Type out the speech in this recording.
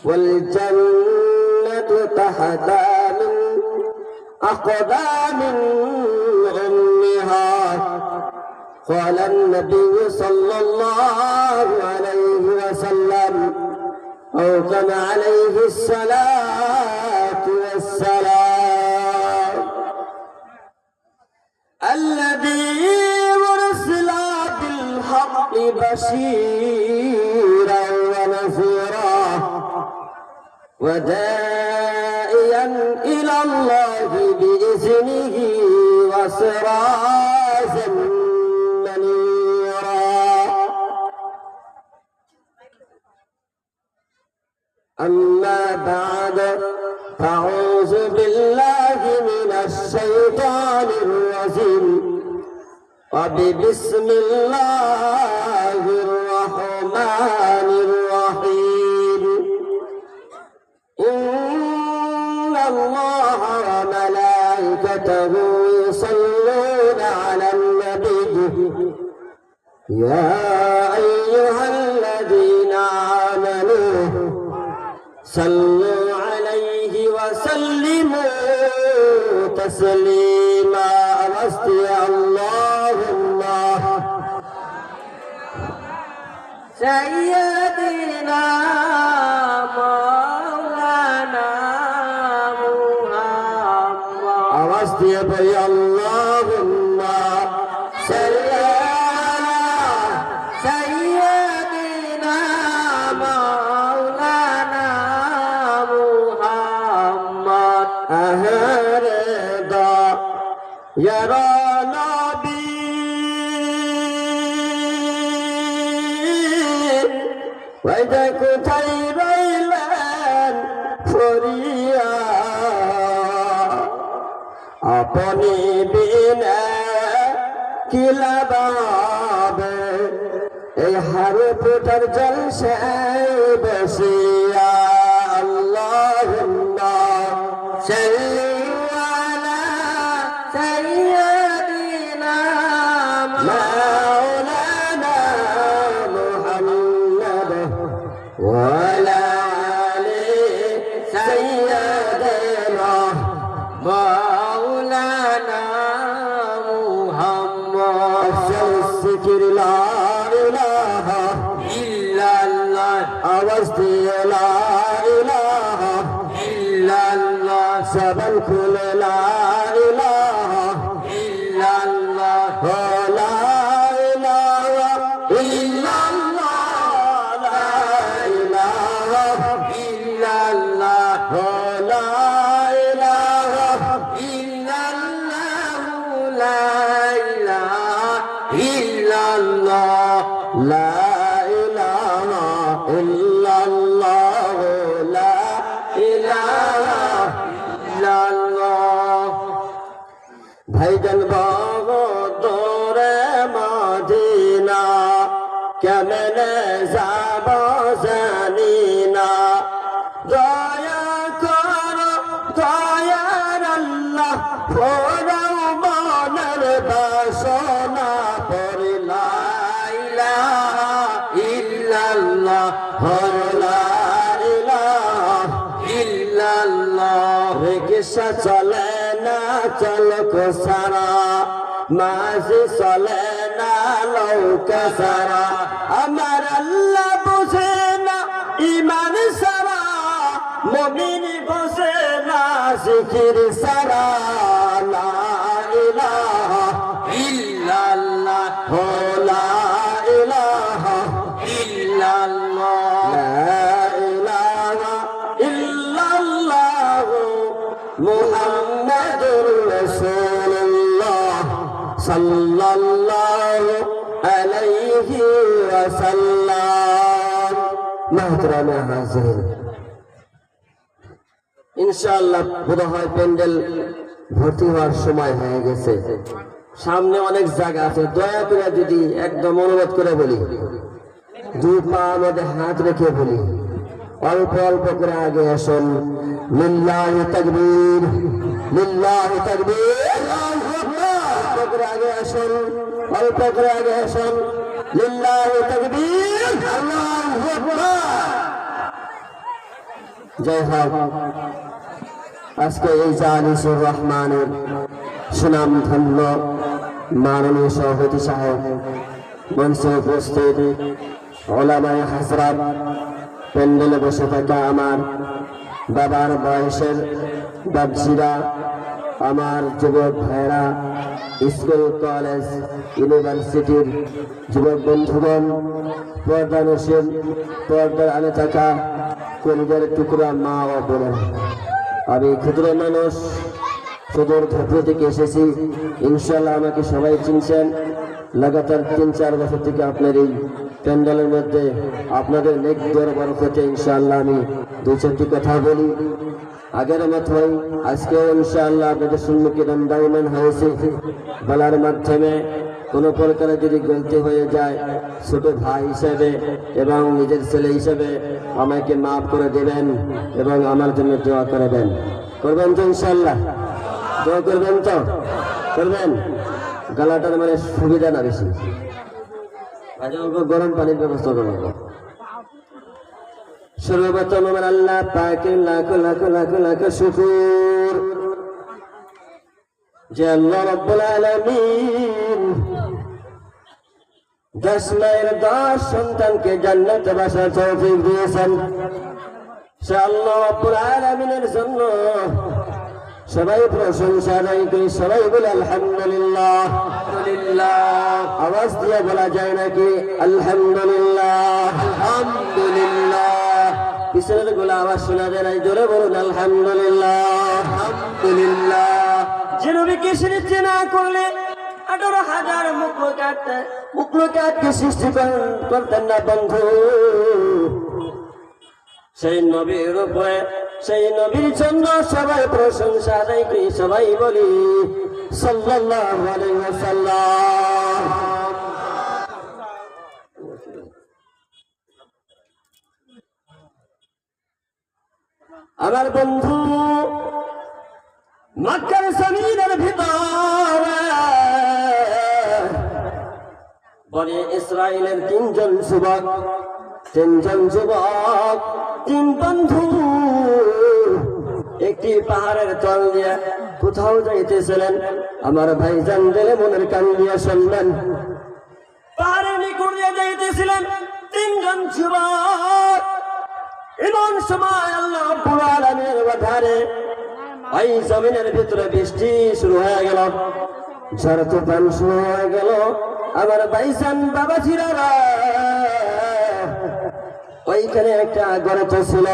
والجنة تحت من أقدام أمهات. قال النبي صلى الله عليه وسلم أو كما عليه الصلاة والسلام الذي أرسل بالحق بشيرا ونذيرا وداعيا إلى الله بإذنه وسراجا منيرا. أما بعد فأعوذ بالله من الشيطان الرجيم وبسم الله الرحمن الرحيم. إن الله وملائكته يصلون على النبي يا أيها الذين آمنوا صلوا عليه وسلموا تسليما. أمستي اللهم سيدنا مولانا محمد. أمستي بي اللهم صل على سيدنا مولانا محمد. أهردا يا نبي وإذا كنت ريلان فريا अपनी बिना किला बाबे ए हर पुटर जल से बसिया. अल्लाहुम्मा सल्ली अला सय्यदिना मौलाना मुहम्मद व अला आलि सय्यदिना مولانا محمد. الذكر لا إله إلا الله. أوستي لا إله إلا الله. سبل كل لا إله إلا الله. لا إله إلا الله. لا إله إلا الله. لا لا إله إلا الله. لا إله إلا الله. ভাইজান বদরে মদিনা কেমনে যাব জানি না. দয়া করো দয়ার আল্লাহ ফোরাও মনের বাসনা পড়ি লা ইলাহা ইল্লাল্লাহ লা ইলাহা ইল্লাল্লাহ. রিকশা চলে না চলক সারা মাঝি চলে না লৌকা সারা. আমার আল্লাহ বুঝে না ইমান সারা মুমিন বুঝে না জিকির সারা. লা ইলাহা ইল্লাল্লাহ লা ইলাহা ইল্লাল্লাহ. লা ইলাহা ইল্লাল্লাহ মুহাম্মাদুর রাসূলুল্লাহ সাল্লাল্লাহু আলাইহি ওয়াসাল্লাম. মাহতারামে হাজির, ইনশাআল্লাহ বোধ হয় প্যান্ডেল ভর্তি হওয়ার সময় হয়ে গেছে। সামনে অনেক জায়গা আছে, দয়া করে যদি একদম অনুরোধ করে বলি, দুই পা মধ্যে হাত রেখে বলি, অল্প অল্প করে আগে আসুন। লিল্লাহি তাকবীর, লিল্লাহি তাকবীর। অল্প করে আগে আসুন, অল্প করে আগে আসুন। লিল্লাহি তাকবীর, আল্লাহু আকবার। জয় হোক। আজকে এই জালিসুর রহমানের সুনাম ধন্য মাননীয় সভাপতি সাহেব, মঞ্চে উপস্থিত ওলামায়ে হাজরাত, প্যান্ডেলে বসে থাকা আমার বাবার বয়সের বাবজিরা, আমার যুবক ভাইরা, স্কুল কলেজ ইউনিভার্সিটির যুবক বন্ধুগণ, পর্দানশীল পর্দার আলে থাকা কলিজার টুকরা মা ও বোন, আমি ক্ষুদ্র মানুষ, সুদূর ধাপুর থেকে এসেছি। ইনশাল্লাহ আমাকে সবাই চিনছেন। লাগাতার 3-4 বছর থেকে আপনার এই প্যান্ডেলের মধ্যে আপনাদের নেক বরকতে ইনশাআল্লাহ আমি 2-4টি কথা বলি। আগের মতোই আজকে ইনশাআল্লাহ আপনাদের সম্মুখে দণ্ডায়মান হয়েছে। বলার মাধ্যমে কোনো প্রকারে যদি গলতি হয়ে যায়, ছোট ভাই হিসেবে এবং নিজের ছেলে হিসেবে আমাকে মাফ করে দেবেন এবং আমার জন্য দোয়া করবেন। করবেন তো ইনশাআল্লাহ? দোয়া করবেন তো? করবেন? গলাটার মানে সুবিধা না বেশি, গরম পানির ব্যবস্থা করবো। সর্বপ্রথম আমার আল্লাহ পাকের লাখো লাখো লাখো লাখো শুকর যে আল্লাহ রাব্বুল আলামিন 10 মায়ের 10 সন্তানকে জান্নাতে বসার তৌফিক দিয়েছেন। সে আল্লাহ রাব্বুল আলামিনের জন্য সবাই প্রশংসা আদায় করি, সবাই বলে আলহামদুলিল্লাহ। আওয়াজ দিয়ে বলা যায় নাকি আলহামদুলিল্লাহ? আলহামদুলিল্লাহ। পিছনের গুলো আওয়াজ শোনা যায় নাই, জোরে বলুন আলহামদুলিল্লাহ। আলহামদুলিল্লাহ। যে নবীকে সৃষ্টি না করলে 18,000 মুখলুকাতকে সৃষ্টি করতেন না বন্ধু। সেই নবীর উপরে, সেই নবীর জন্য সবাই প্রশংসা আদায় করি, সবাই বলি সাল্লাল্লাহু আলাইহি ওয়াসাল্লাম। আমার বন্ধু, মক্কার জমিনের ভিতরে বনি ইসরাইলের 3 যুবক 3 বন্ধু একটি পাহাড়ের তল দিয়ে কোথাও যাইতেছিলেন। আমার ভাইজান দিলে মনের কান দিয়ে শুনবেন। পাহাড়ের নিকট দিয়ে যাইতেছিলেন 3 যুবক। এমন সময় আল্লাহ রাব্বুল আলামিনের ওয়াদারে এই জমিনের ভিতরে বৃষ্টি শুরু হয়ে গেল, ঝড় তুফান শুরু হয়ে গেল। আমার ভাইজান বাবাজিরা ওইখানে একটা গর্ত ছিল,